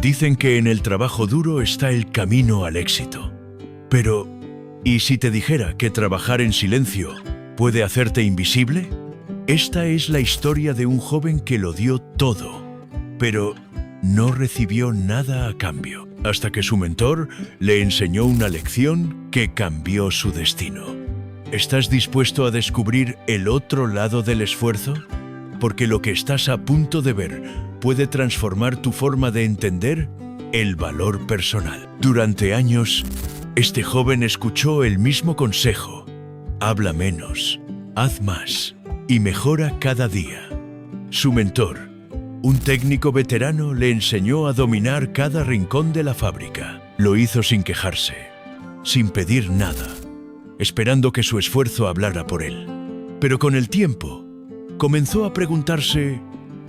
Dicen que en el trabajo duro está el camino al éxito. Pero, ¿y si te dijera que trabajar en silencio puede hacerte invisible? Esta es la historia de un joven que lo dio todo, pero no recibió nada a cambio, hasta que su mentor le enseñó una lección que cambió su destino. ¿Estás dispuesto a descubrir el otro lado del esfuerzo? Porque lo que estás a punto de ver puede transformar tu forma de entender el valor personal. Durante años, este joven escuchó el mismo consejo: habla menos, haz más y mejora cada día. Su mentor, un técnico veterano, le enseñó a dominar cada rincón de la fábrica. Lo hizo sin quejarse, sin pedir nada, esperando que su esfuerzo hablara por él. Pero con el tiempo, comenzó a preguntarse: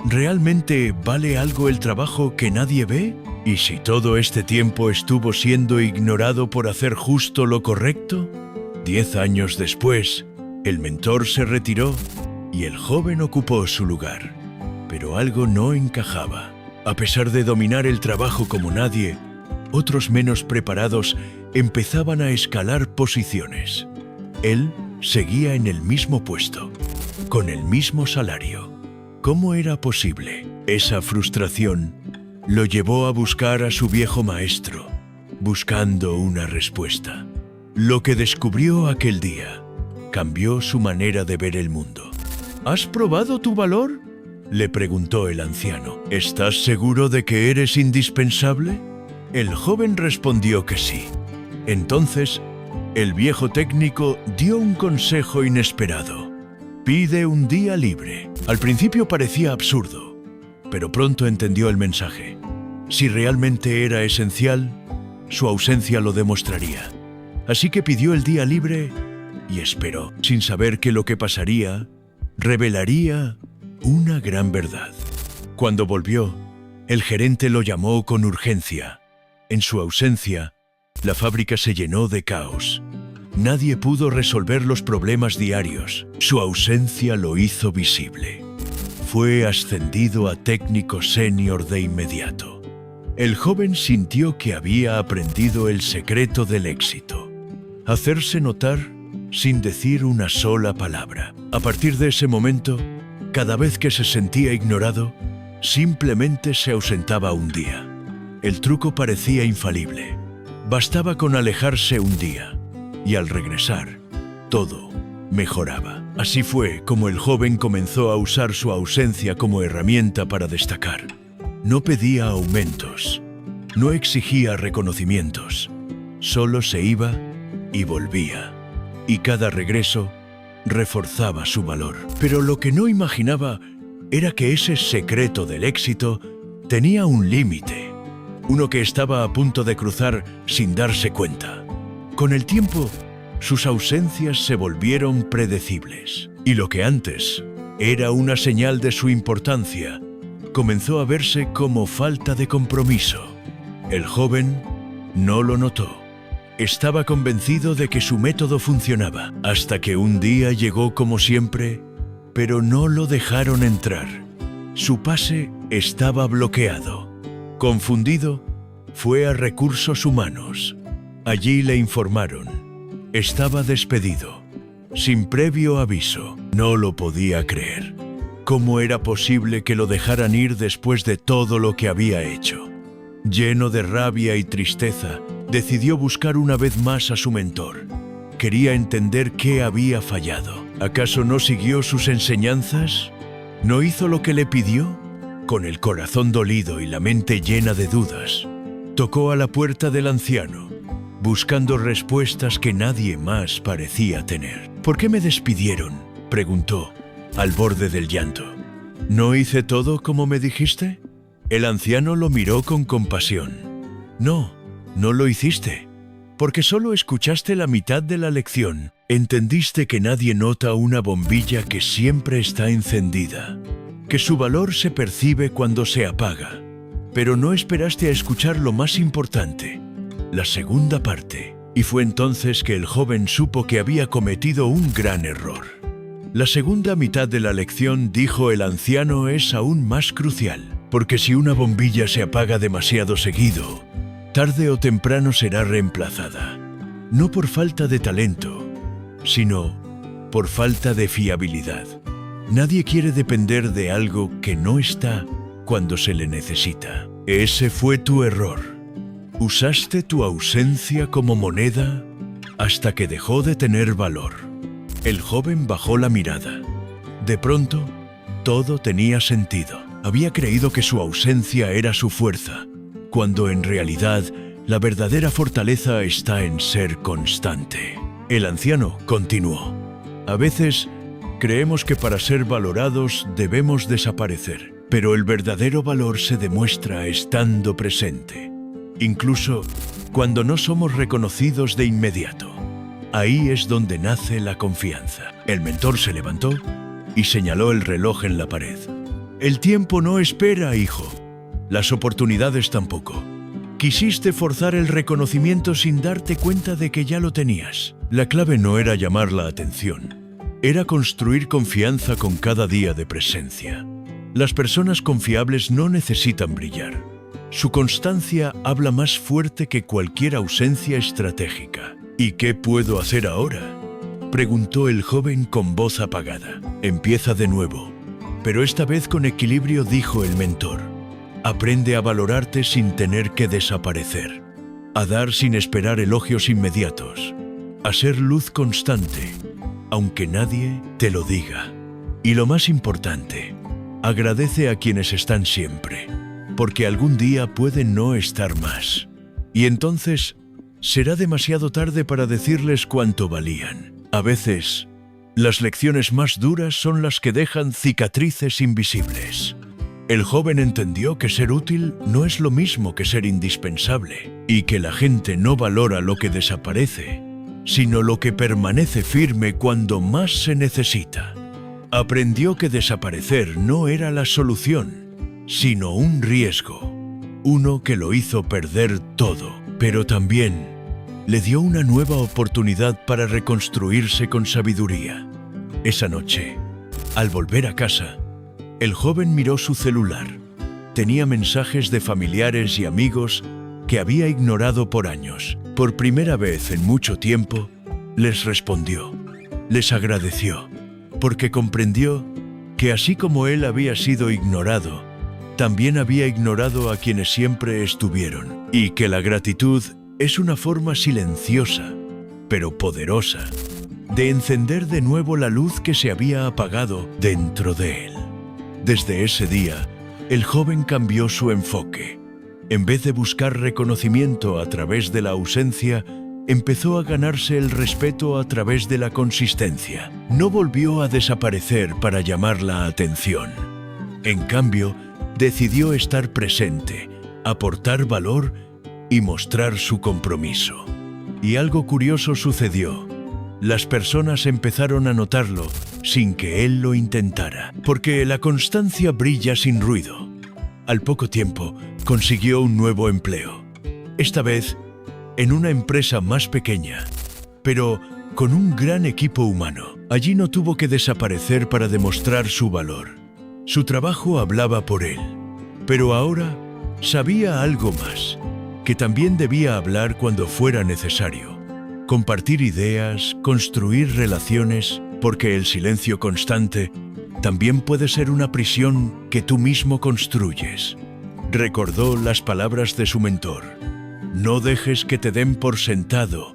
¿realmente vale algo el trabajo que nadie ve? ¿Y si todo este tiempo estuvo siendo ignorado por hacer justo lo correcto? 10 años después, el mentor se retiró y el joven ocupó su lugar. Pero algo no encajaba. A pesar de dominar el trabajo como nadie, otros menos preparados empezaban a escalar posiciones. Él seguía en el mismo puesto, con el mismo salario. ¿Cómo era posible? Esa frustración lo llevó a buscar a su viejo maestro, buscando una respuesta. Lo que descubrió aquel día cambió su manera de ver el mundo. ¿Has probado tu valor?, le preguntó el anciano. ¿Estás seguro de que eres indispensable? El joven respondió que sí. Entonces, el viejo técnico dio un consejo inesperado: pide un día libre. Al principio parecía absurdo, pero pronto entendió el mensaje. Si realmente era esencial, su ausencia lo demostraría. Así que pidió el día libre y esperó, sin saber que lo que pasaría revelaría una gran verdad. Cuando volvió, el gerente lo llamó con urgencia. En su ausencia, la fábrica se llenó de caos. Nadie pudo resolver los problemas diarios. Su ausencia lo hizo visible. Fue ascendido a técnico senior de inmediato. El joven sintió que había aprendido el secreto del éxito: hacerse notar sin decir una sola palabra. A partir de ese momento, cada vez que se sentía ignorado, simplemente se ausentaba un día. El truco parecía infalible. Bastaba con alejarse un día, y al regresar, todo mejoraba. Así fue como el joven comenzó a usar su ausencia como herramienta para destacar. No pedía aumentos, no exigía reconocimientos, solo se iba y volvía, y cada regreso reforzaba su valor. Pero lo que no imaginaba era que ese secreto del éxito tenía un límite, uno que estaba a punto de cruzar sin darse cuenta. Con el tiempo, sus ausencias se volvieron predecibles, y lo que antes era una señal de su importancia comenzó a verse como falta de compromiso. El joven no lo notó. Estaba convencido de que su método funcionaba, hasta que un día llegó como siempre, pero no lo dejaron entrar. Su pase estaba bloqueado. Confundido, fue a recursos humanos. Allí le informaron: estaba despedido, sin previo aviso. No lo podía creer. ¿Cómo era posible que lo dejaran ir después de todo lo que había hecho? Lleno de rabia y tristeza, decidió buscar una vez más a su mentor. Quería entender qué había fallado. ¿Acaso no siguió sus enseñanzas? ¿No hizo lo que le pidió? Con el corazón dolido y la mente llena de dudas, tocó a la puerta del anciano, buscando respuestas que nadie más parecía tener. ¿Por qué me despidieron?, preguntó, al borde del llanto. ¿No hice todo como me dijiste? El anciano lo miró con compasión. No lo hiciste, porque solo escuchaste la mitad de la lección. Entendiste que nadie nota una bombilla que siempre está encendida, que su valor se percibe cuando se apaga, pero no esperaste a escuchar lo más importante, la segunda parte. Y fue entonces que el joven supo que había cometido un gran error. La segunda mitad de la lección, dijo el anciano, es aún más crucial. Porque si una bombilla se apaga demasiado seguido, tarde o temprano será reemplazada. No por falta de talento, sino por falta de fiabilidad. Nadie quiere depender de algo que no está cuando se le necesita. Ese fue tu error. Usaste tu ausencia como moneda hasta que dejó de tener valor. El joven bajó la mirada. De pronto, todo tenía sentido. Había creído que su ausencia era su fuerza, cuando en realidad la verdadera fortaleza está en ser constante. El anciano continuó. A veces creemos que para ser valorados debemos desaparecer, pero el verdadero valor se demuestra estando presente, incluso cuando no somos reconocidos de inmediato. Ahí es donde nace la confianza. El mentor se levantó y señaló el reloj en la pared. El tiempo no espera, hijo. Las oportunidades tampoco. Quisiste forzar el reconocimiento sin darte cuenta de que ya lo tenías. La clave no era llamar la atención. Era construir confianza con cada día de presencia. Las personas confiables no necesitan brillar. Su constancia habla más fuerte que cualquier ausencia estratégica. ¿Y qué puedo hacer ahora?, preguntó el joven con voz apagada. Empieza de nuevo, pero esta vez con equilibrio, dijo el mentor. Aprende a valorarte sin tener que desaparecer, a dar sin esperar elogios inmediatos, a ser luz constante, aunque nadie te lo diga. Y lo más importante, agradece a quienes están siempre, porque algún día pueden no estar más. Y entonces será demasiado tarde para decirles cuánto valían. A veces, las lecciones más duras son las que dejan cicatrices invisibles. El joven entendió que ser útil no es lo mismo que ser indispensable, y que la gente no valora lo que desaparece, sino lo que permanece firme cuando más se necesita. Aprendió que desaparecer no era la solución, sino un riesgo, uno que lo hizo perder todo, pero también le dio una nueva oportunidad para reconstruirse con sabiduría. Esa noche, al volver a casa, el joven miró su celular. Tenía mensajes de familiares y amigos que había ignorado por años. Por primera vez en mucho tiempo, les respondió, les agradeció, porque comprendió que así como él había sido ignorado, también había ignorado a quienes siempre estuvieron, y que la gratitud es una forma silenciosa, pero poderosa, de encender de nuevo la luz que se había apagado dentro de él. Desde ese día, el joven cambió su enfoque. En vez de buscar reconocimiento a través de la ausencia, empezó a ganarse el respeto a través de la consistencia. No volvió a desaparecer para llamar la atención. En cambio, decidió estar presente, aportar valor y mostrar su compromiso. Y algo curioso sucedió. Las personas empezaron a notarlo sin que él lo intentara, porque la constancia brilla sin ruido. Al poco tiempo, consiguió un nuevo empleo. Esta vez, en una empresa más pequeña, pero con un gran equipo humano. Allí no tuvo que desaparecer para demostrar su valor. Su trabajo hablaba por él, pero ahora sabía algo más, que también debía hablar cuando fuera necesario. Compartir ideas, construir relaciones, porque el silencio constante también puede ser una prisión que tú mismo construyes. Recordó las palabras de su mentor. No dejes que te den por sentado,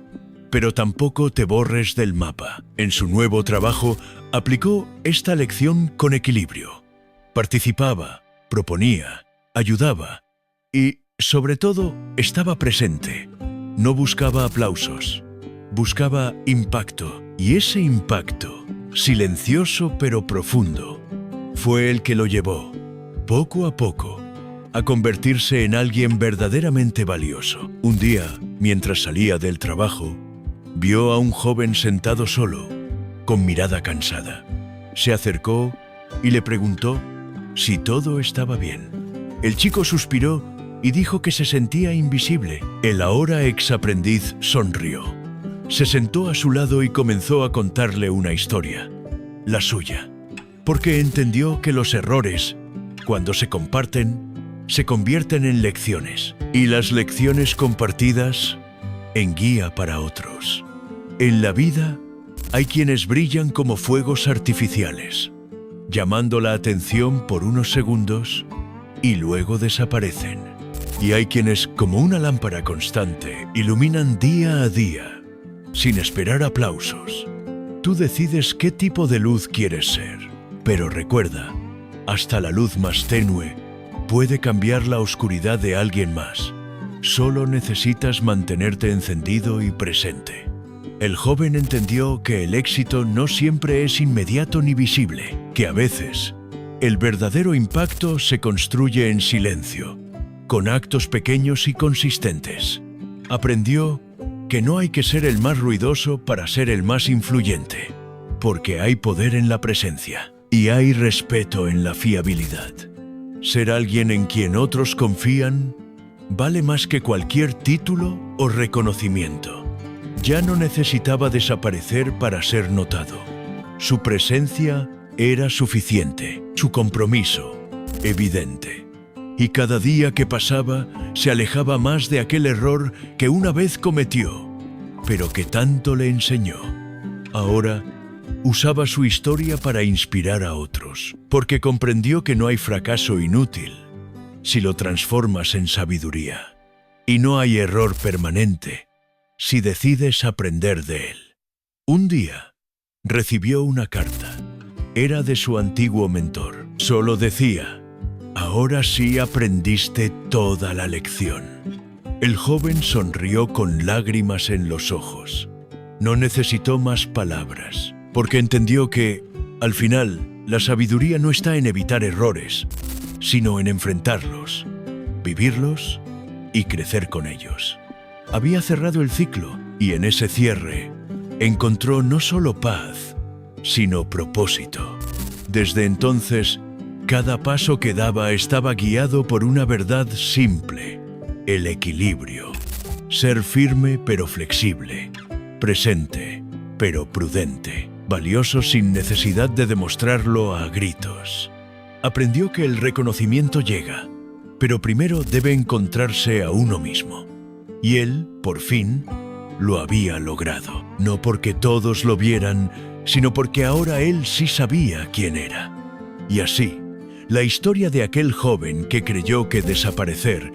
pero tampoco te borres del mapa. En su nuevo trabajo, aplicó esta lección con equilibrio. Participaba, proponía, ayudaba y, sobre todo, estaba presente. No buscaba aplausos, buscaba impacto. Y ese impacto, silencioso pero profundo, fue el que lo llevó, poco a poco, a convertirse en alguien verdaderamente valioso. Un día, mientras salía del trabajo, vio a un joven sentado solo, con mirada cansada. Se acercó y le preguntó si todo estaba bien. El chico suspiró y dijo que se sentía invisible. El ahora exaprendiz sonrió. Se sentó a su lado y comenzó a contarle una historia, la suya, porque entendió que los errores, cuando se comparten, se convierten en lecciones, y las lecciones compartidas en guía para otros. En la vida hay quienes brillan como fuegos artificiales, llamando la atención por unos segundos y luego desaparecen. Y hay quienes, como una lámpara constante, iluminan día a día, sin esperar aplausos. Tú decides qué tipo de luz quieres ser, pero recuerda, hasta la luz más tenue puede cambiar la oscuridad de alguien más. Solo necesitas mantenerte encendido y presente. El joven entendió que el éxito no siempre es inmediato ni visible, que a veces el verdadero impacto se construye en silencio, con actos pequeños y consistentes. Aprendió que no hay que ser el más ruidoso para ser el más influyente, porque hay poder en la presencia y hay respeto en la fiabilidad. Ser alguien en quien otros confían vale más que cualquier título o reconocimiento. Ya no necesitaba desaparecer para ser notado. Su presencia era suficiente, su compromiso evidente. Y cada día que pasaba se alejaba más de aquel error que una vez cometió, pero que tanto le enseñó. Ahora usaba su historia para inspirar a otros, porque comprendió que no hay fracaso inútil si lo transformas en sabiduría. Y no hay error permanente si decides aprender de él. Un día recibió una carta. Era de su antiguo mentor. Solo decía: ahora sí aprendiste toda la lección. El joven sonrió con lágrimas en los ojos. No necesitó más palabras, porque entendió que, al final, la sabiduría no está en evitar errores, sino en enfrentarlos, vivirlos y crecer con ellos. Había cerrado el ciclo y en ese cierre encontró no solo paz, sino propósito. Desde entonces, cada paso que daba estaba guiado por una verdad simple: el equilibrio. Ser firme pero flexible, presente pero prudente, valioso sin necesidad de demostrarlo a gritos. Aprendió que el reconocimiento llega, pero primero debe encontrarse a uno mismo. Y él, por fin, lo había logrado. No porque todos lo vieran, sino porque ahora él sí sabía quién era. Y así, la historia de aquel joven que creyó que desaparecer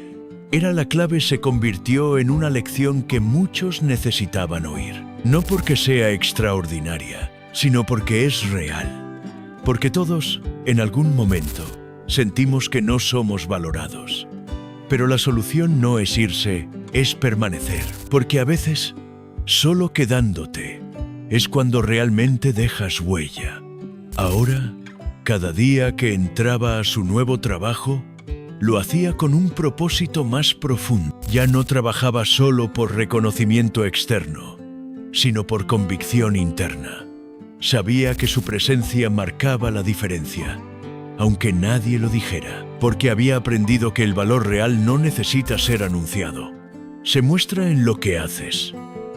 era la clave se convirtió en una lección que muchos necesitaban oír. No porque sea extraordinaria, sino porque es real. Porque todos, en algún momento, sentimos que no somos valorados. Pero la solución no es irse, es permanecer. Porque a veces, solo quedándote, es cuando realmente dejas huella. Ahora, cada día que entraba a su nuevo trabajo, lo hacía con un propósito más profundo. Ya no trabajaba solo por reconocimiento externo, sino por convicción interna. Sabía que su presencia marcaba la diferencia, aunque nadie lo dijera, porque había aprendido que el valor real no necesita ser anunciado. Se muestra en lo que haces,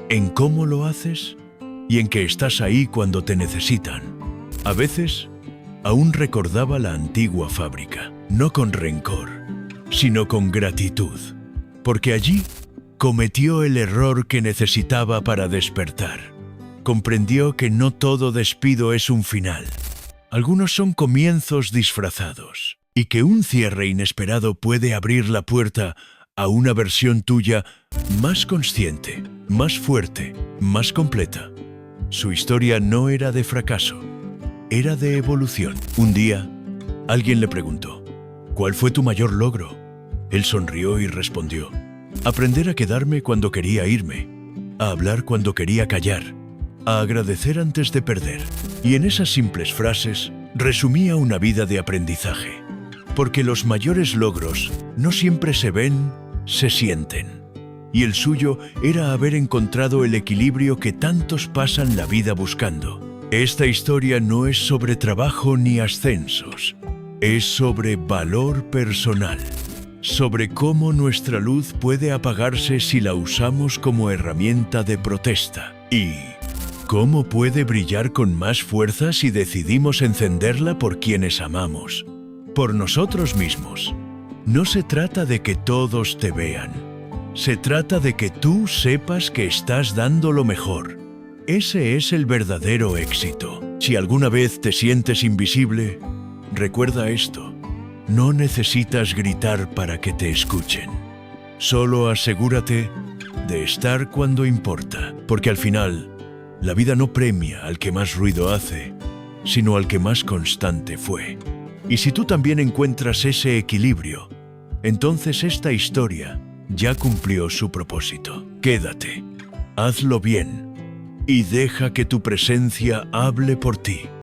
en cómo lo haces y en que estás ahí cuando te necesitan. A veces, aún recordaba la antigua fábrica, no con rencor, sino con gratitud, porque allí cometió el error que necesitaba para despertar. Comprendió que no todo despido es un final. Algunos son comienzos disfrazados, y que un cierre inesperado puede abrir la puerta a una versión tuya más consciente, más fuerte, más completa. Su historia no era de fracaso, era de evolución. Un día, alguien le preguntó: ¿cuál fue tu mayor logro? Él sonrió y respondió: aprender a quedarme cuando quería irme, a hablar cuando quería callar, a agradecer antes de perder. Y en esas simples frases resumía una vida de aprendizaje. Porque los mayores logros no siempre se ven, se sienten. Y el suyo era haber encontrado el equilibrio que tantos pasan la vida buscando. Esta historia no es sobre trabajo ni ascensos. Es sobre valor personal. Sobre cómo nuestra luz puede apagarse si la usamos como herramienta de protesta. Y cómo puede brillar con más fuerza si decidimos encenderla por quienes amamos, por nosotros mismos No se trata de que todos te vean. Se trata de que tú sepas que estás dando lo mejor. Ese es el verdadero éxito. Si alguna vez te sientes invisible, recuerda esto. No necesitas gritar para que te escuchen. Solo asegúrate de estar cuando importa, porque al final, la vida no premia al que más ruido hace, sino al que más constante fue. Y si tú también encuentras ese equilibrio, entonces esta historia ya cumplió su propósito. Quédate, hazlo bien y deja que tu presencia hable por ti.